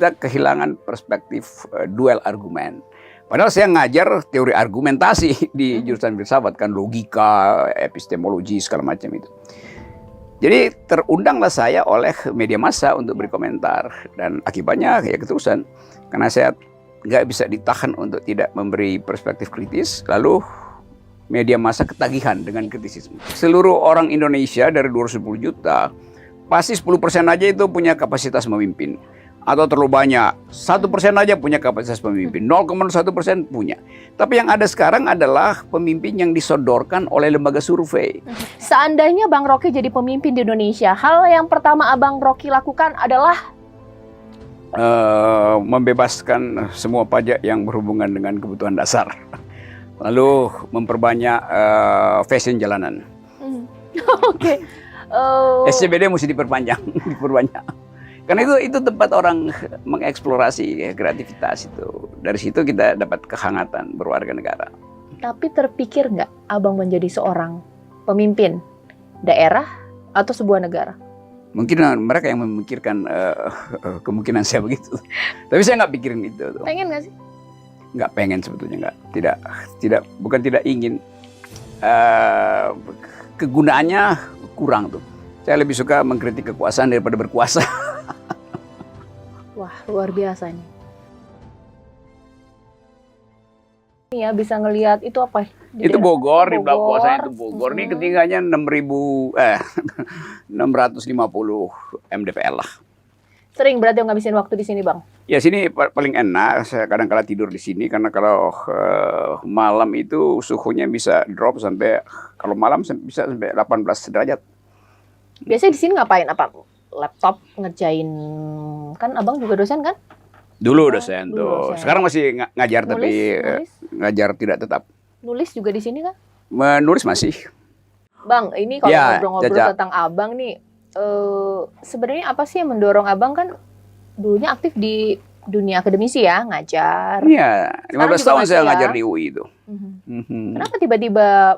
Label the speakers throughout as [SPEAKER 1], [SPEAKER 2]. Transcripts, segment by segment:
[SPEAKER 1] kita kehilangan perspektif duel argumen. Padahal saya ngajar teori argumentasi di jurusan filsafat, kan logika, epistemologi, segala macam itu. Jadi terundanglah saya oleh media massa untuk berkomentar. Dan akibatnya ya keterusan. Karena saya nggak bisa ditahan untuk tidak memberi perspektif kritis. Lalu media massa ketagihan dengan kritisisme. Seluruh orang Indonesia dari 210 juta, pasti 10% aja itu punya kapasitas memimpin. Atau terlalu banyak, 1% aja punya kapasitas pemimpin, 0,1% punya. Tapi yang ada sekarang adalah pemimpin yang disodorkan oleh lembaga survei.
[SPEAKER 2] Seandainya Bang Rocky jadi pemimpin di Indonesia, hal yang pertama Abang Rocky lakukan adalah?
[SPEAKER 1] Membebaskan semua pajak yang berhubungan dengan kebutuhan dasar. Lalu memperbanyak fashion jalanan.
[SPEAKER 2] Oke.
[SPEAKER 1] SCBD mesti diperpanjang, diperbanyak. Karena itu tempat orang mengeksplorasi kreativitas itu. Dari situ kita dapat kehangatan berwarga negara.
[SPEAKER 2] Tapi terpikir nggak Abang menjadi seorang pemimpin daerah atau sebuah negara?
[SPEAKER 1] Mungkin mereka yang memikirkan kemungkinan saya begitu. Tapi saya nggak pikirin itu.
[SPEAKER 2] Pengen nggak sih?
[SPEAKER 1] Nggak pengen sebetulnya, nggak. Bukan tidak ingin. Kegunaannya kurang tuh. Saya lebih suka mengkritik kekuasaan daripada berkuasa.
[SPEAKER 2] Wah, luar biasa nih. Ya, bisa ngelihat itu apa?
[SPEAKER 1] Itu Bogor, di belakang kuasa itu Bogor. Ini ketinggiannya 650 mdpl lah.
[SPEAKER 2] Sering berarti ngabisin waktu di sini, Bang?
[SPEAKER 1] Ya, sini paling enak. Saya kadang-kala tidur di sini karena kalau malam itu suhunya bisa drop sampai, kalau malam bisa sampai 18 derajat.
[SPEAKER 2] Biasanya di sini ngapain? Apa? Laptop ngerjain, kan Abang juga dosen kan?
[SPEAKER 1] Dulu dosen tuh. Sekarang masih ngajar,
[SPEAKER 2] nulis,
[SPEAKER 1] tapi ngajar tidak tetap.
[SPEAKER 2] Nulis juga di sini kan?
[SPEAKER 1] Menulis masih.
[SPEAKER 2] Bang, ini kalau
[SPEAKER 1] Ya,
[SPEAKER 2] ngobrol-ngobrol tentang Abang nih, sebenarnya apa sih yang mendorong Abang, kan dulunya aktif di dunia akademisi ya, ngajar.
[SPEAKER 1] Iya, 15 tahun saya ngajar di UI itu.
[SPEAKER 2] Kenapa tiba-tiba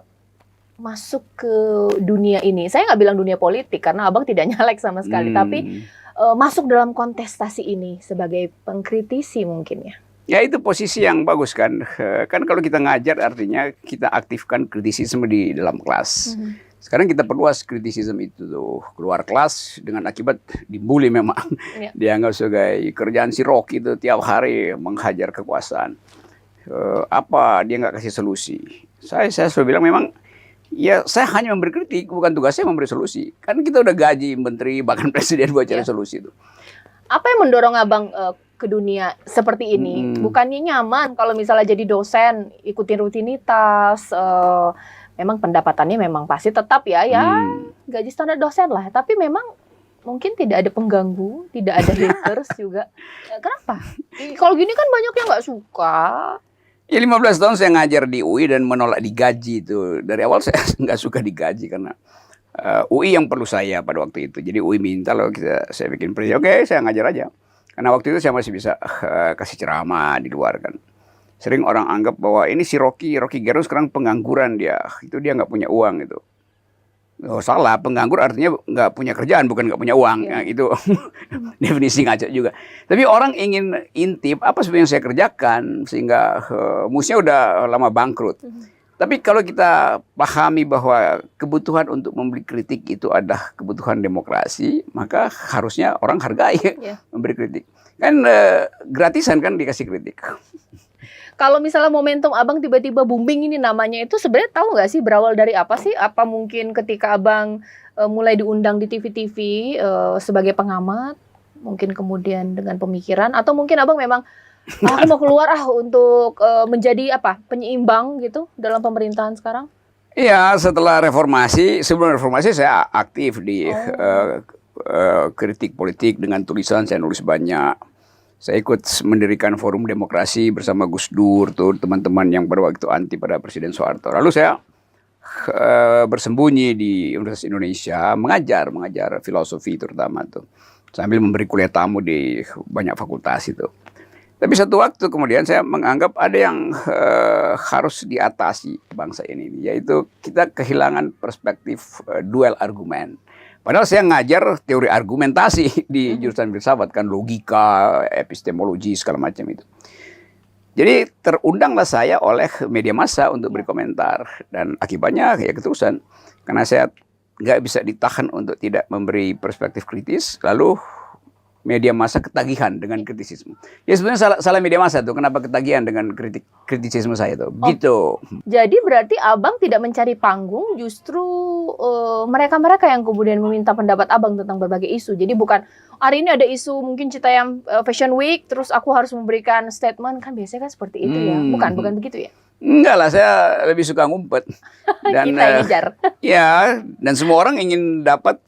[SPEAKER 2] masuk ke dunia ini? Saya nggak bilang dunia politik karena Abang tidak nyalek sama sekali, tapi masuk dalam kontestasi ini sebagai pengkritisi mungkin ya.
[SPEAKER 1] Ya, itu posisi yang bagus kan. Kan kalau kita ngajar artinya kita aktifkan kritisisme di dalam kelas. Sekarang kita perluas kritisisme itu tuh. Keluar kelas dengan akibat dibully memang. Dianggap sebagai kerjaan si Rocky itu tiap hari menghajar kekuasaan. Apa dia nggak kasih solusi? Saya selalu bilang memang, ya saya hanya memberi kritik, bukan tugas saya memberi solusi. Kan kita udah gaji menteri, bahkan presiden buat cari solusi itu. Apa
[SPEAKER 2] yang mendorong Abang ke dunia seperti ini? Bukannya nyaman kalau misalnya jadi dosen, ikutin rutinitas, memang pendapatannya memang pasti tetap ya, gaji standar dosen lah. Tapi memang mungkin tidak ada pengganggu, tidak ada haters juga. Kenapa? Kalau gini kan banyak yang nggak suka.
[SPEAKER 1] Ya, 15 tahun saya ngajar di UI dan menolak digaji itu. Dari awal saya nggak suka digaji karena UI yang perlu saya pada waktu itu. Jadi UI minta loh saya bikin presiden. Oke, saya ngajar aja. Karena waktu itu saya masih bisa kasih ceramah di luar kan. Sering orang anggap bahwa ini si Rocky Gerung sekarang pengangguran dia. Itu dia nggak punya uang itu. Oh, salah, penganggur artinya nggak punya kerjaan, bukan nggak punya uang. Nah, itu definisi ngaco juga. Tapi orang ingin intip apa sebenarnya yang saya kerjakan, sehingga musnya udah lama bangkrut. Tapi kalau kita pahami bahwa kebutuhan untuk memberi kritik itu adalah kebutuhan demokrasi, maka harusnya orang hargai memberi kritik. Kan gratisan kan dikasih kritik.
[SPEAKER 2] Kalau misalnya momentum Abang tiba-tiba booming ini namanya, itu sebenarnya tahu nggak sih berawal dari apa sih? Apa mungkin ketika Abang mulai diundang di TV-TV sebagai pengamat, mungkin kemudian dengan pemikiran, atau mungkin Abang memang aku mau keluar untuk menjadi penyeimbang gitu dalam pemerintahan sekarang?
[SPEAKER 1] Iya, setelah reformasi, sebelum reformasi saya aktif di kritik politik dengan tulisan, saya nulis banyak. Saya ikut mendirikan Forum Demokrasi bersama Gus Dur, tuh teman-teman yang pada waktu anti pada Presiden Soeharto. Lalu saya bersembunyi di Universitas Indonesia, mengajar filosofi terutama tuh, sambil memberi kuliah tamu di banyak fakultas itu. Tapi satu waktu kemudian saya menganggap ada yang harus diatasi bangsa ini, yaitu kita kehilangan perspektif duel argumen. Padahal saya ngajar teori argumentasi di jurusan filsafat kan, logika, epistemologi segala macam itu. Jadi terundanglah saya oleh media massa untuk berkomentar, dan akibatnya ya keterusan karena saya nggak bisa ditahan untuk tidak memberi perspektif kritis, lalu media massa ketagihan dengan kritisisme. Ya sebenarnya salah media massa tuh, kenapa ketagihan dengan kritisisme saya tuh. Gitu.
[SPEAKER 2] Jadi berarti Abang tidak mencari panggung, justru mereka-mereka yang kemudian meminta pendapat Abang tentang berbagai isu. Jadi bukan hari ini ada isu mungkin Citayam Fashion Week, terus aku harus memberikan statement, kan biasanya kan seperti itu ya. Bukan begitu ya?
[SPEAKER 1] Enggak lah, saya lebih suka ngumpet. Dan
[SPEAKER 2] Kita yang ngejar.
[SPEAKER 1] ya, dan semua orang ingin dapat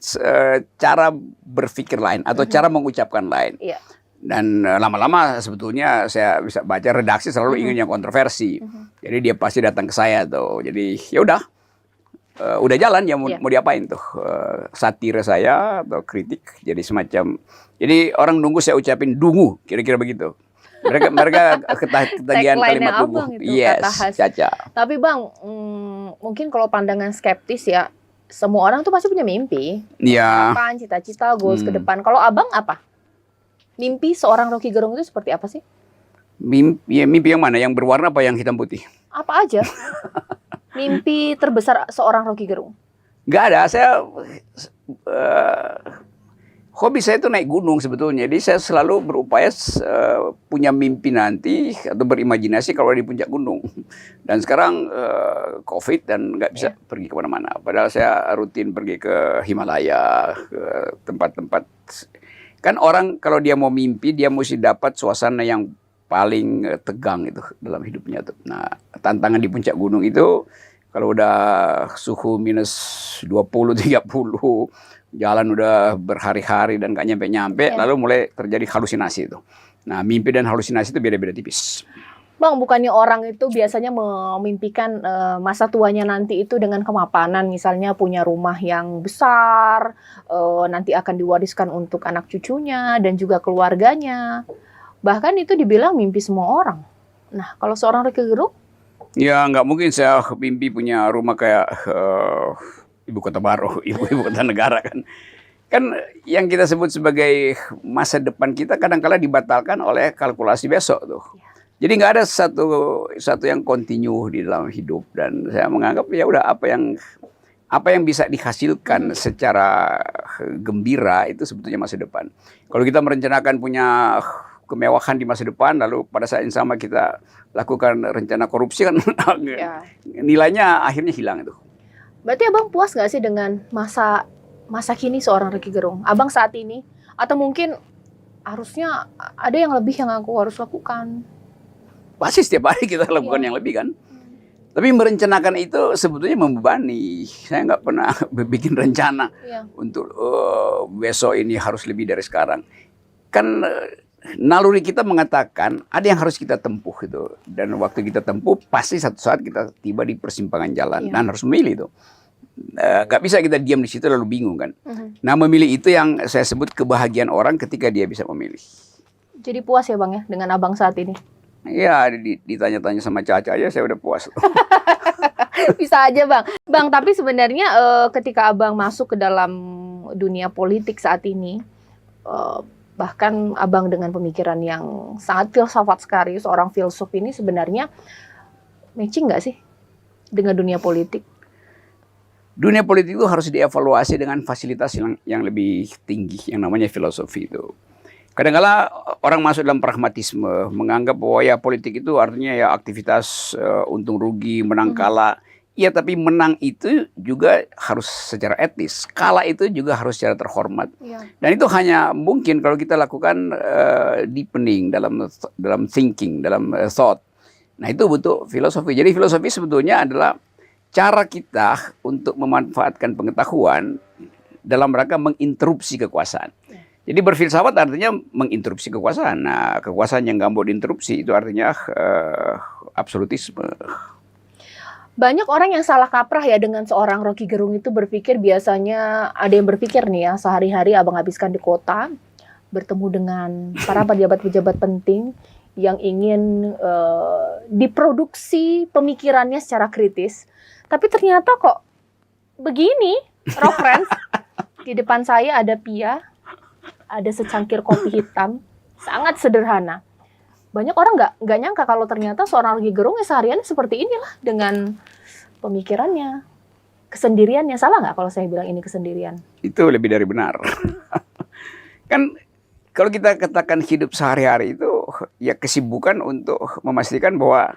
[SPEAKER 1] cara berpikir lain atau cara mengucapkan lain.
[SPEAKER 2] Iya.
[SPEAKER 1] Dan lama-lama sebetulnya saya bisa baca redaksi selalu ingin yang kontroversi. Jadi dia pasti datang ke saya tuh. Jadi ya udah jalan ya mau diapain tuh, satire saya atau kritik jadi semacam. Jadi orang nunggu saya ucapin dungu, kira-kira begitu. Mereka ketagihan kalimat dungu. Yes, Caca.
[SPEAKER 2] Tapi Bang, mungkin kalau pandangan skeptis ya, semua orang tuh pasti punya mimpi.
[SPEAKER 1] Iya.
[SPEAKER 2] Harapan, cita-cita, goals ke depan. Kalau Abang apa? Mimpi seorang Rocky Gerung itu seperti apa sih?
[SPEAKER 1] Mimpi yang mana? Yang berwarna apa yang hitam putih?
[SPEAKER 2] Apa aja? Mimpi terbesar seorang Rocky Gerung?
[SPEAKER 1] Nggak ada. Saya hobi saya itu naik gunung sebetulnya. Jadi saya selalu berupaya punya mimpi nanti atau berimajinasi kalau di puncak gunung. Dan sekarang COVID dan nggak bisa pergi kemana-mana. Padahal saya rutin pergi ke Himalaya, ke tempat-tempat. Kan orang kalau dia mau mimpi, dia mesti dapat suasana yang paling tegang itu dalam hidupnya tuh. Nah, tantangan di puncak gunung itu kalau udah suhu minus 20, 30, jalan udah berhari-hari dan gak nyampe-nyampe, lalu mulai terjadi halusinasi itu. Nah, mimpi dan halusinasi itu beda-beda tipis.
[SPEAKER 2] Bang, bukannya orang itu biasanya memimpikan masa tuanya nanti itu dengan kemapanan, misalnya punya rumah yang besar, nanti akan diwariskan untuk anak cucunya dan juga keluarganya. Bahkan itu dibilang mimpi semua orang. Nah, kalau seorang Rocky Gerung?
[SPEAKER 1] Ya, nggak mungkin saya mimpi punya rumah kayak ibu kota baru, ibu kota negara kan. Kan yang kita sebut sebagai masa depan kita kadang-kala dibatalkan oleh kalkulasi besok tuh. Jadi nggak ada satu yang kontinu di dalam hidup, dan saya menganggap ya udah apa yang bisa dihasilkan secara gembira itu sebetulnya masa depan. Kalau kita merencanakan punya kemewahan di masa depan, lalu pada saat yang sama kita lakukan rencana korupsi kan nilainya akhirnya hilang itu.
[SPEAKER 2] Berarti Abang puas nggak sih dengan masa kini seorang Rocky Gerung? Abang saat ini, atau mungkin harusnya ada yang lebih yang aku harus lakukan?
[SPEAKER 1] Pasti setiap hari kita lakukan yang lebih kan. Tapi merencanakan itu sebetulnya membebani. Saya nggak pernah bikin rencana untuk besok ini harus lebih dari sekarang. Kan naluri kita mengatakan ada yang harus kita tempuh itu, dan waktu kita tempuh pasti satu saat kita tiba di persimpangan jalan dan harus memilih itu. Gak bisa kita diam di situ lalu bingung kan. Nah, memilih itu yang saya sebut kebahagiaan orang ketika dia bisa memilih.
[SPEAKER 2] Jadi puas ya Bang ya dengan Abang saat ini?
[SPEAKER 1] Ya, ditanya-tanya sama Caca aja saya udah puas.
[SPEAKER 2] Bisa aja Bang. Bang, tapi sebenarnya ketika Abang masuk ke dalam dunia politik saat ini, bahkan Abang dengan pemikiran yang sangat filsafat sekali, seorang filsuf ini sebenarnya matching nggak sih dengan dunia politik?
[SPEAKER 1] Dunia politik itu harus dievaluasi dengan fasilitas yang lebih tinggi, yang namanya filosofi itu. Kadang-kala orang masuk dalam pragmatisme, menganggap bahwa ya politik itu artinya ya aktivitas untung rugi, menang kalah. Ya, tapi menang itu juga harus secara etis, kalah itu juga harus secara terhormat. Dan itu hanya mungkin kalau kita lakukan deepening dalam thinking, dalam thought. Nah, itu butuh filosofi. Jadi filosofi sebetulnya adalah cara kita untuk memanfaatkan pengetahuan dalam rangka menginterupsi kekuasaan. Jadi berfilsafat artinya menginterupsi kekuasaan. Nah, kekuasaan yang nggak mau diinterupsi itu artinya absolutisme.
[SPEAKER 2] Banyak orang yang salah kaprah ya dengan seorang Rocky Gerung itu, berpikir biasanya ada yang berpikir nih ya, sehari-hari Abang habiskan di kota, bertemu dengan para pejabat-pejabat penting yang ingin diproduksi pemikirannya secara kritis. Tapi ternyata kok begini, Rock Friends, Di depan saya ada Pia, ada secangkir kopi hitam, sangat sederhana. Banyak orang nggak nyangka kalau ternyata seorang Rocky Gerung seharian seperti inilah dengan pemikirannya, kesendiriannya. Salah nggak kalau saya bilang ini kesendirian?
[SPEAKER 1] Itu lebih dari benar. Kan kalau kita katakan hidup sehari-hari itu ya kesibukan untuk memastikan bahwa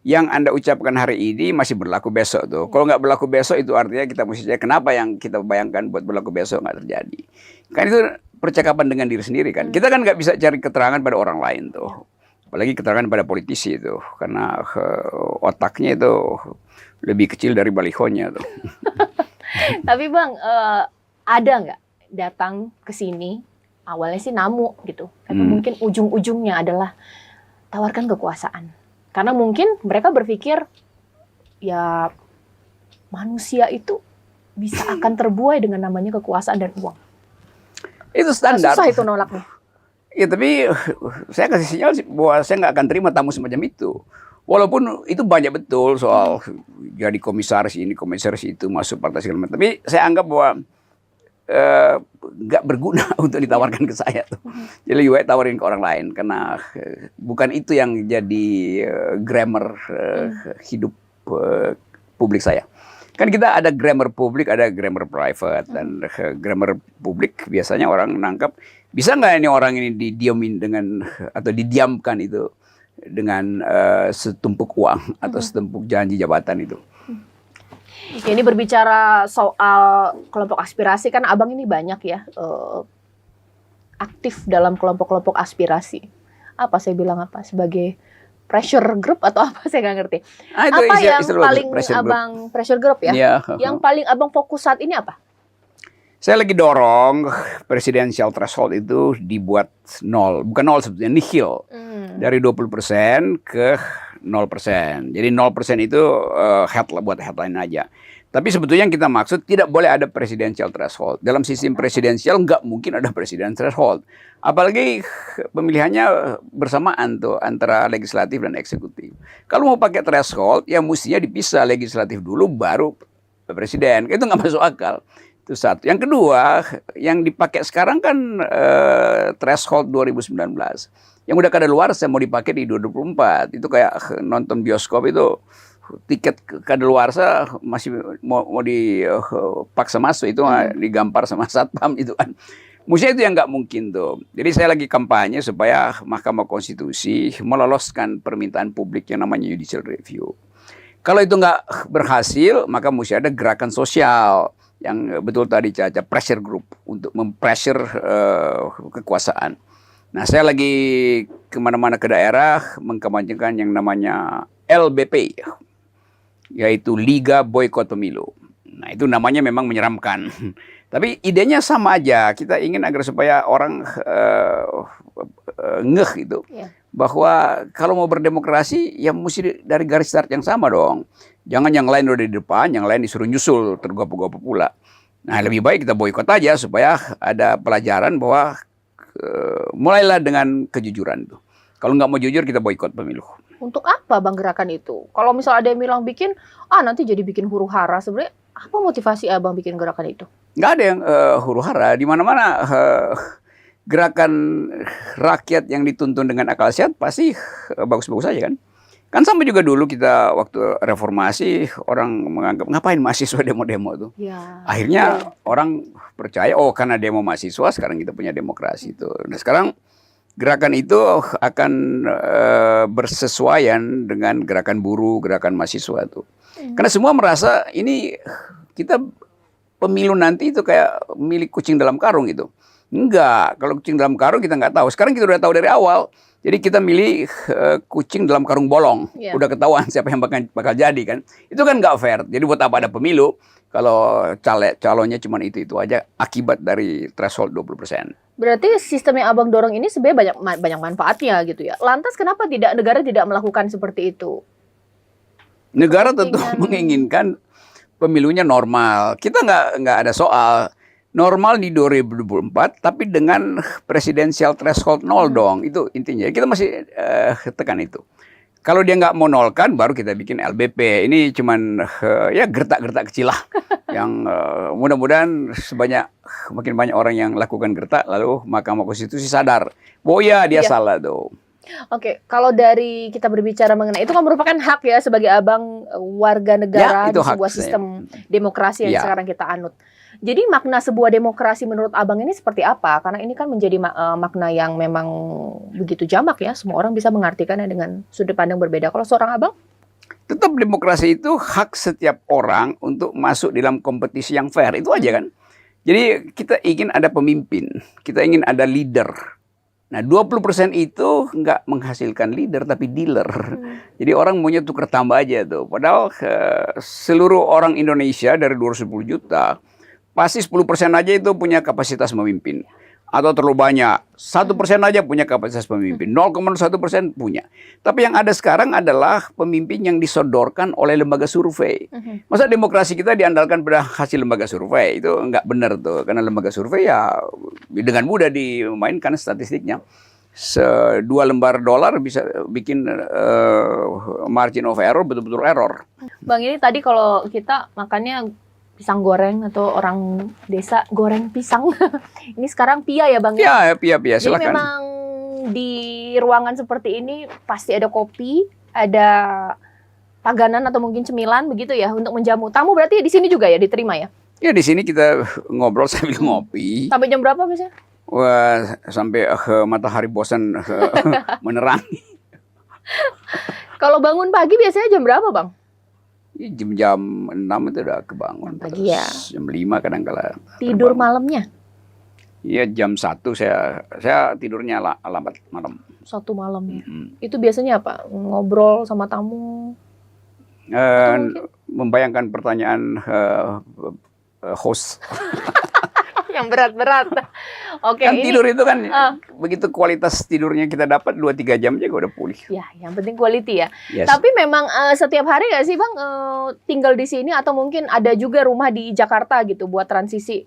[SPEAKER 1] yang Anda ucapkan hari ini masih berlaku besok tuh. Kalau nggak berlaku besok itu artinya kita mesti cek kenapa yang kita bayangkan buat berlaku besok nggak terjadi. Kan itu percakapan dengan diri sendiri kan. Kita kan nggak bisa cari keterangan pada orang lain tuh. Apalagi keterangan pada politisi itu. Karena otaknya itu lebih kecil dari balihonya tuh.
[SPEAKER 2] Tapi Bang, ada nggak datang ke sini, awalnya sih namu gitu. Tapi mungkin ujung-ujungnya adalah tawarkan kekuasaan. Karena mungkin mereka berpikir, ya manusia itu bisa akan terbuai dengan namanya kekuasaan dan uang.
[SPEAKER 1] Itu standar.
[SPEAKER 2] Susah itu nolaknya.
[SPEAKER 1] Ya tapi saya kasih sinyal bahwa saya nggak akan terima tamu semacam itu. Walaupun itu banyak betul soal jadi komisaris ini, komisaris itu, masuk partai segala macam. Tapi saya anggap bahwa nggak berguna untuk ditawarkan ke saya tuh. Jadi lebih baik tawarin ke orang lain karena bukan itu yang jadi grammar hidup publik saya. Kan kita ada grammar publik, ada grammar private dan grammar publik biasanya orang nangkap bisa nggak ini orang ini didiamin dengan atau didiamkan itu dengan setumpuk uang atau setumpuk janji jabatan itu.
[SPEAKER 2] Ya, ini berbicara soal kelompok aspirasi kan Abang ini banyak ya aktif dalam kelompok-kelompok aspirasi. Apa saya bilang apa sebagai pressure group atau apa saya nggak ngerti. Apa yang paling Abang pressure group ya? Yang paling Abang fokus saat ini apa?
[SPEAKER 1] Saya lagi dorong presidensial threshold itu dibuat nol, bukan nol sebetulnya nihil. Dari 20% ke 0%. Jadi 0% itu buat headline aja. Tapi sebetulnya yang kita maksud tidak boleh ada presidensial threshold. Dalam sistem presidensial nggak mungkin ada presidensial threshold. Apalagi pemilihannya bersamaan tuh antara legislatif dan eksekutif. Kalau mau pakai threshold, ya mestinya dipisah legislatif dulu baru presiden. Itu nggak masuk akal. Itu satu. Yang kedua, yang dipakai sekarang kan threshold 2019. Yang udah kadaluarsa mau dipakai di 2024. Itu kayak nonton bioskop itu tiket kadaluarsa masih mau dipaksa masuk itu digampar sama satpam itu kan. Mestinya itu yang nggak mungkin tuh. Jadi saya lagi kampanye supaya Mahkamah Konstitusi meloloskan permintaan publik yang namanya judicial review. Kalau itu nggak berhasil, maka mesti ada gerakan sosial yang betul tadi Caca, pressure group untuk mempressure kekuasaan. Nah, saya lagi kemana-mana ke daerah mengkampanyekan yang namanya LBP, yaitu Liga Boykot Pemilu. Nah, itu namanya memang menyeramkan. Tapi idenya sama aja. Kita ingin agar supaya orang ngeh itu. Bahwa kalau mau berdemokrasi, ya mesti dari garis start yang sama dong. Jangan yang lain udah di depan, yang lain disuruh nyusul, tergopo-gopo pula. Nah, lebih baik kita boykot aja supaya ada pelajaran bahwa mulailah dengan kejujuran tuh. Kalau nggak mau jujur kita boykot pemilu.
[SPEAKER 2] Untuk apa Bang gerakan itu? Kalau misalnya ada yang bilang bikin, nanti jadi bikin huru hara. Sebenarnya apa motivasi Abang bikin gerakan itu?
[SPEAKER 1] Nggak ada yang huru hara. Di mana-mana gerakan rakyat yang dituntun dengan akal sehat pasti bagus-bagus aja kan. Kan sama juga dulu kita waktu reformasi orang menganggap ngapain mahasiswa demo-demo tuh.
[SPEAKER 2] Ya.
[SPEAKER 1] Akhirnya orang percaya karena demo mahasiswa sekarang kita punya demokrasi itu. Nah sekarang gerakan itu akan bersesuaian dengan gerakan buruh, gerakan mahasiswa tuh. Karena semua merasa ini kita pemilu nanti itu kayak milik kucing dalam karung itu. Enggak, kalau kucing dalam karung kita nggak tahu. Sekarang kita udah tahu dari awal. Jadi kita milih kucing dalam karung bolong. Udah ketahuan siapa yang bakal jadi kan. Itu kan nggak fair. Jadi buat apa ada pemilu kalau calonnya cuma itu aja akibat dari threshold 20%.
[SPEAKER 2] Berarti sistem yang Abang dorong ini sebenarnya banyak manfaatnya gitu ya. Lantas kenapa negara tidak melakukan seperti itu?
[SPEAKER 1] Negara tentu menginginkan pemilunya normal. Kita nggak ada soal. Normal di 2024, tapi dengan presidensial threshold 0 dong. Itu intinya. Kita masih tekan itu. Kalau dia nggak mau nolkan, baru kita bikin LBP. Ini cuman ya gertak-gertak kecil lah. Yang mudah-mudahan makin banyak orang yang lakukan gertak, lalu Mahkamah Konstitusi sadar. Oh ya, dia salah tuh.
[SPEAKER 2] Oke, kalau dari kita berbicara mengenai itu kan merupakan hak ya sebagai abang warga negara di sebuah sistem demokrasi yang sekarang kita anut. Jadi makna sebuah demokrasi menurut abang ini seperti apa? Karena ini kan menjadi makna yang memang begitu jamak ya. Semua orang bisa mengartikannya dengan sudut pandang berbeda. Kalau seorang abang?
[SPEAKER 1] Tetap demokrasi itu hak setiap orang untuk masuk dalam kompetisi yang fair. Itu aja kan. Jadi kita ingin ada pemimpin. Kita ingin ada leader. Nah 20% itu nggak menghasilkan leader tapi dealer. Jadi orang maunya tukar tambah aja tuh. Padahal seluruh orang Indonesia dari 210 juta pasti 10% aja itu punya kapasitas memimpin. Atau terlalu banyak. 1% aja punya kapasitas pemimpin. 0,1% punya. Tapi yang ada sekarang adalah pemimpin yang disodorkan oleh lembaga survei. Masa demokrasi kita diandalkan pada hasil lembaga survei? Itu nggak benar tuh. Karena lembaga survei ya dengan mudah dimainkan statistiknya. 2 lembar dolar bisa bikin margin of error betul-betul error.
[SPEAKER 2] Bang, ini tadi kalau kita makannya pisang goreng atau orang desa goreng pisang. Ini sekarang pia ya Bang?
[SPEAKER 1] Ya, pia silakan.
[SPEAKER 2] Jadi memang di ruangan seperti ini pasti ada kopi, ada taganan atau mungkin cemilan begitu ya untuk menjamu. Tamu berarti di sini juga ya diterima ya?
[SPEAKER 1] Ya di sini kita ngobrol sambil ngopi.
[SPEAKER 2] Sampai jam berapa biasanya?
[SPEAKER 1] Wah, sampai matahari bosan menerangi.
[SPEAKER 2] Kalau bangun pagi biasanya jam berapa Bang?
[SPEAKER 1] Jam 6 itu udah kebangun.
[SPEAKER 2] Pagi ya.
[SPEAKER 1] Jam 5 kadang-kala.
[SPEAKER 2] Tidur malamnya?
[SPEAKER 1] Iya jam 1 saya tidurnya lambat malam.
[SPEAKER 2] 1 malam ya. Itu biasanya apa? Ngobrol sama tamu?
[SPEAKER 1] Membayangkan pertanyaan host.
[SPEAKER 2] Yang berat-berat. Oke,
[SPEAKER 1] Kan tidur itu kan begitu kualitas tidurnya kita dapat 2-3 jam aja udah pulih.
[SPEAKER 2] Ya, yang penting quality ya.
[SPEAKER 1] Yes.
[SPEAKER 2] Tapi memang setiap hari nggak sih Bang tinggal di sini atau mungkin ada juga rumah di Jakarta gitu buat transisi?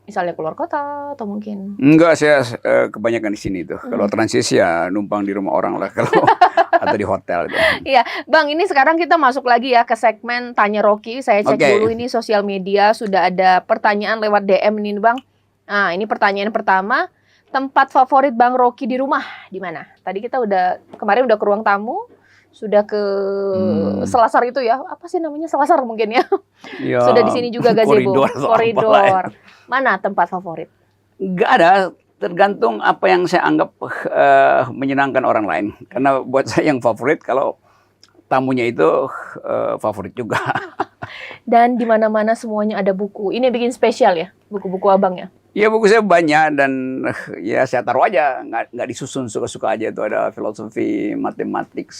[SPEAKER 2] Misalnya keluar kota atau mungkin?
[SPEAKER 1] Enggak, saya kebanyakan di sini tuh. Kalau transisi ya numpang di rumah orang lah kalau atau di hotel gitu.
[SPEAKER 2] Iya, Bang, ini sekarang kita masuk lagi ya ke segmen Tanya Rocky. Saya cek dulu ini sosial media sudah ada pertanyaan lewat DM ini, Bang. Nah, ini pertanyaan pertama, tempat favorit Bang Rocky di rumah di mana? Tadi kita kemarin udah ke ruang tamu, sudah ke Selasar itu ya. Apa sih namanya? Selasar mungkin ya.
[SPEAKER 1] Ya,
[SPEAKER 2] sudah di sini juga gazebo, koridor.
[SPEAKER 1] Ya.
[SPEAKER 2] Mana tempat favorit?
[SPEAKER 1] Enggak ada, tergantung apa yang saya anggap menyenangkan orang lain. Karena buat saya yang favorit kalau tamunya itu favorit juga.
[SPEAKER 2] Dan di mana-mana semuanya ada buku. Ini bikin spesial ya, buku-buku Abang ya?
[SPEAKER 1] Ya buku saya banyak dan ya saya taruh aja, nggak disusun suka-suka aja. Itu ada filosofi, matematik.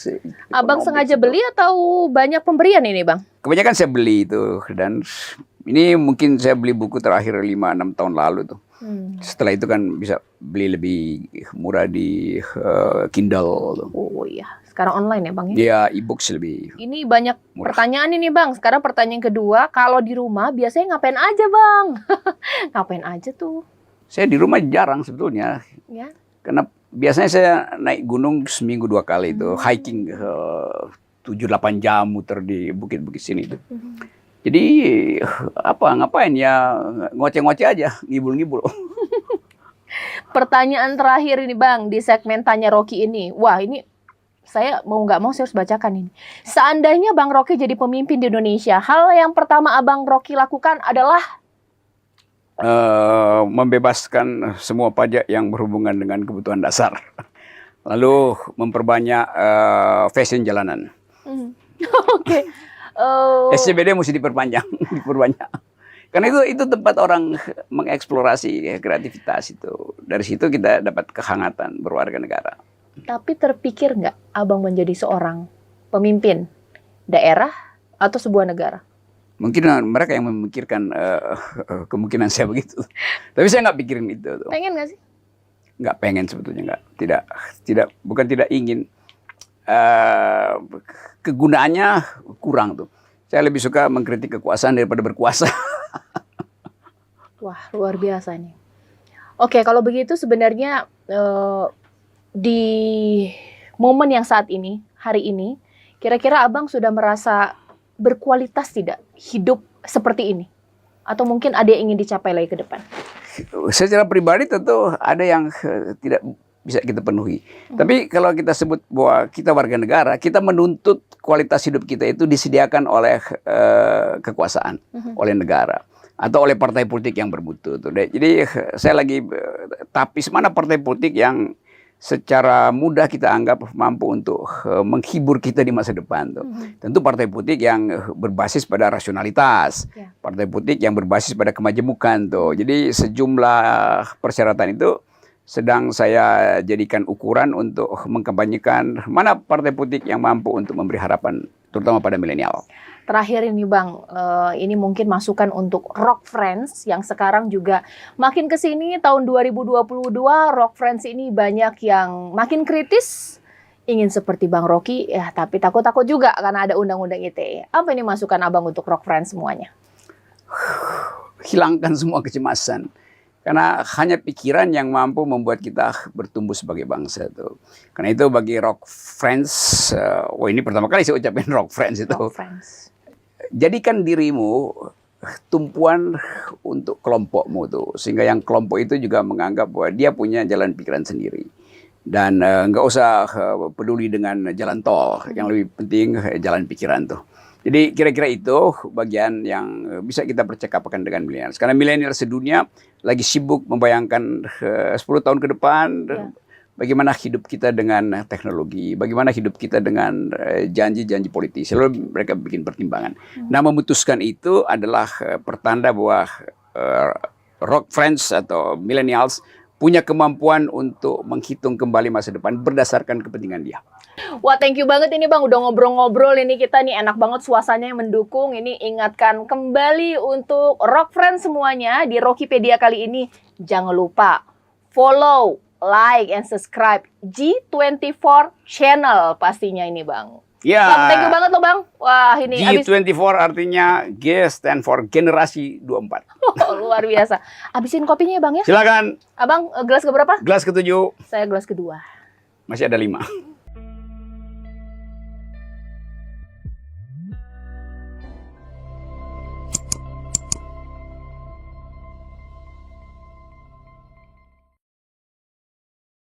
[SPEAKER 2] Abang sengaja beli atau banyak pemberian ini Bang?
[SPEAKER 1] Kebanyakan saya beli itu dan ini mungkin saya beli buku terakhir 5-6 tahun lalu tuh. Setelah itu kan bisa beli lebih murah di Kindle. Tuh.
[SPEAKER 2] Oh iya, sekarang online ya Bang ya?
[SPEAKER 1] Ya e-books lebih.
[SPEAKER 2] Ini banyak
[SPEAKER 1] murah.
[SPEAKER 2] Pertanyaan ini Bang. Sekarang pertanyaan kedua, kalau di rumah biasanya ngapain aja Bang? Ngapain aja tuh?
[SPEAKER 1] Saya di rumah jarang sebetulnya.
[SPEAKER 2] Ya.
[SPEAKER 1] Karena biasanya saya naik gunung seminggu 2 kali itu, hiking 7-8 jam muter di bukit-bukit sini itu. Jadi ngapain ya ngoceh-ngoceh aja, ngibul-ngibul.
[SPEAKER 2] Pertanyaan terakhir ini Bang di segmen Tanya Rocky ini. Wah ini saya mau nggak mau saya harus bacakan ini. Seandainya Bang Rocky jadi pemimpin di Indonesia, hal yang pertama Abang Rocky lakukan adalah
[SPEAKER 1] membebaskan semua pajak yang berhubungan dengan kebutuhan dasar. Lalu memperbanyak fashion jalanan.
[SPEAKER 2] Oke.
[SPEAKER 1] SCBD mesti diperpanjang, diperbanyak. Karena itu tempat orang mengeksplorasi kreativitas itu. Dari situ kita dapat kehangatan berwarga negara.
[SPEAKER 2] Tapi terpikir nggak Abang menjadi seorang pemimpin daerah atau sebuah negara?
[SPEAKER 1] Mungkin mereka yang memikirkan kemungkinan saya begitu. Tapi saya nggak pikirin itu.
[SPEAKER 2] Pengen nggak sih?
[SPEAKER 1] Nggak pengen sebetulnya, bukan tidak ingin. Kegunaannya kurang tuh. Saya lebih suka mengkritik kekuasaan daripada berkuasa.
[SPEAKER 2] Wah, luar biasa nih. Oke, kalau begitu sebenarnya di momen yang saat ini, hari ini, kira-kira Abang sudah merasa berkualitas tidak hidup seperti ini? Atau mungkin ada yang ingin dicapai lagi ke depan?
[SPEAKER 1] Secara pribadi tentu ada yang tidak bisa kita penuhi. Tapi kalau kita sebut bahwa kita warga negara, kita menuntut kualitas hidup kita itu disediakan oleh kekuasaan, oleh negara, atau oleh partai politik yang bermutu. Jadi saya lagi tapis mana partai politik yang secara mudah kita anggap mampu untuk menghibur kita di masa depan. Tentu partai politik yang berbasis pada rasionalitas, partai politik yang berbasis pada kemajemukan. Jadi sejumlah persyaratan itu sedang saya jadikan ukuran untuk mengkampanyekan mana partai politik yang mampu untuk memberi harapan, terutama pada milenial.
[SPEAKER 2] Terakhir ini Bang, ini mungkin masukan untuk Rock Friends yang sekarang juga makin kesini tahun 2022, Rock Friends ini banyak yang makin kritis, ingin seperti Bang Rocky, ya tapi takut-takut juga karena ada undang-undang ITE. Apa ini masukan Abang untuk Rock Friends semuanya?
[SPEAKER 1] Hilangkan semua kecemasan. Karena hanya pikiran yang mampu membuat kita bertumbuh sebagai bangsa tuh. Karena itu bagi Rock Friends, ini pertama kali saya ucapin Rock Friends itu.
[SPEAKER 2] Rock Friends.
[SPEAKER 1] Jadikan dirimu tumpuan untuk kelompokmu tuh, sehingga yang kelompok itu juga menganggap bahwa dia punya jalan pikiran sendiri. Dan nggak usah peduli dengan jalan tol, yang lebih penting jalan pikiran tuh. Jadi kira-kira itu bagian yang bisa kita percakapkan dengan milenial. Karena milenial sedunia lagi sibuk membayangkan 10 tahun ke depan, bagaimana hidup kita dengan teknologi, bagaimana hidup kita dengan janji-janji politis. Lalu mereka bikin pertimbangan. Nah, memutuskan itu adalah pertanda bahwa Rock Friends atau millennials punya kemampuan untuk menghitung kembali masa depan berdasarkan kepentingan dia.
[SPEAKER 2] Wah, thank you banget ini Bang, udah ngobrol-ngobrol ini kita nih, enak banget suasananya mendukung. Ini ingatkan kembali untuk Rock Friends semuanya di Rockipedia kali ini. Jangan lupa follow, like, and subscribe G24 channel pastinya ini Bang.
[SPEAKER 1] Ya.
[SPEAKER 2] Bang, thank you banget loh Bang. Wah ini
[SPEAKER 1] G24 artinya G stand for generasi 24.
[SPEAKER 2] luar biasa. Habisin kopinya ya Bang ya.
[SPEAKER 1] Silakan.
[SPEAKER 2] Abang gelas keberapa?
[SPEAKER 1] Gelas ke-7.
[SPEAKER 2] Saya gelas kedua.
[SPEAKER 1] Masih ada 5.